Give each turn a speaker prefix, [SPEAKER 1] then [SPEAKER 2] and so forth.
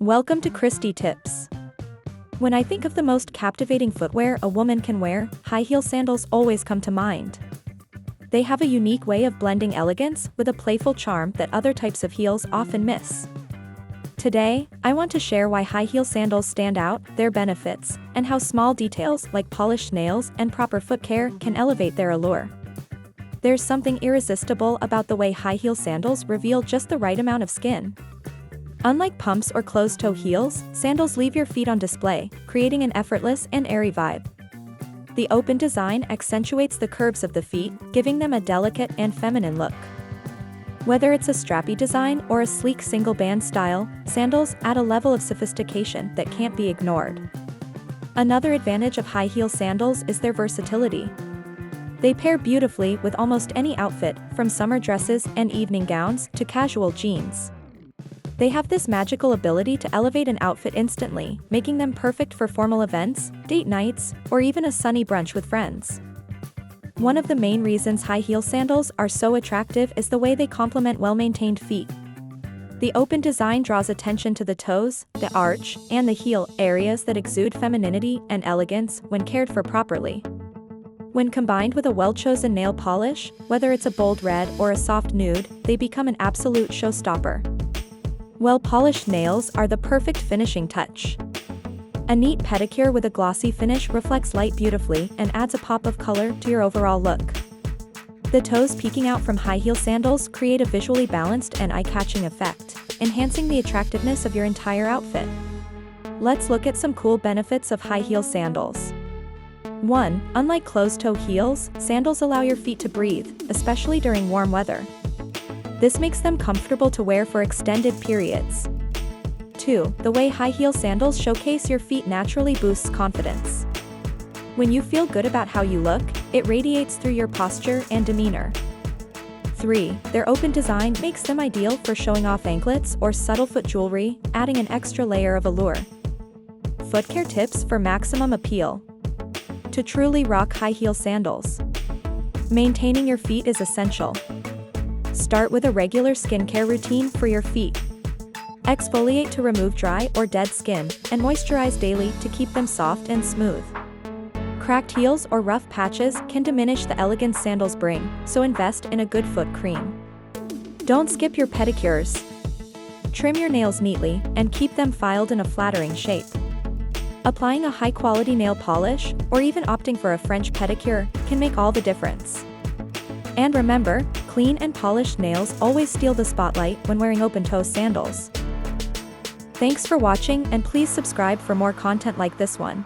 [SPEAKER 1] Welcome to Christy Tips. When I think of the most captivating footwear a woman can wear, high heel sandals always come to mind. They have a unique way of blending elegance with a playful charm that other types of heels often miss. Today, I want to share why high heel sandals stand out, their benefits, and how small details like polished nails and proper foot care can elevate their allure. There's something irresistible about the way high heel sandals reveal just the right amount of skin. Unlike pumps or closed-toe heels, sandals leave your feet on display, creating an effortless and airy vibe. The open design accentuates the curves of the feet, giving them a delicate and feminine look. Whether it's a strappy design or a sleek single-band style, sandals add a level of sophistication that can't be ignored. Another advantage of high heel sandals is their versatility. They pair beautifully with almost any outfit, from summer dresses and evening gowns to casual jeans. They have this magical ability to elevate an outfit instantly, making them perfect for formal events, date nights, or even a sunny brunch with friends. One of the main reasons high heel sandals are so attractive is the way they complement well-maintained feet. The open design draws attention to the toes, the arch, and the heel, areas that exude femininity and elegance when cared for properly. When combined with a well-chosen nail polish, whether it's a bold red or a soft nude, they become an absolute showstopper. Well-polished nails are the perfect finishing touch. A neat pedicure with a glossy finish reflects light beautifully and adds a pop of color to your overall look. The toes peeking out from high heel sandals create a visually balanced and eye-catching effect, enhancing the attractiveness of your entire outfit. Let's look at some cool benefits of high heel sandals. 1. Unlike closed-toe heels, sandals allow your feet to breathe, especially during warm weather. This makes them comfortable to wear for extended periods. 2. The way high heel sandals showcase your feet naturally boosts confidence. When you feel good about how you look, it radiates through your posture and demeanor. 3. Their open design makes them ideal for showing off anklets or subtle foot jewelry, adding an extra layer of allure. Foot care tips for maximum appeal. To truly rock high heel sandals, maintaining your feet is essential. Start with a regular skincare routine for your feet. Exfoliate to remove dry or dead skin, and moisturize daily to keep them soft and smooth. Cracked heels or rough patches can diminish the elegance sandals bring, so invest in a good foot cream. Don't skip your pedicures. Trim your nails neatly, and keep them filed in a flattering shape. Applying a high-quality nail polish, or even opting for a French pedicure, can make all the difference. And remember, clean and polished nails always steal the spotlight when wearing open-toe sandals. Thanks for watching, and please subscribe for more content like this one.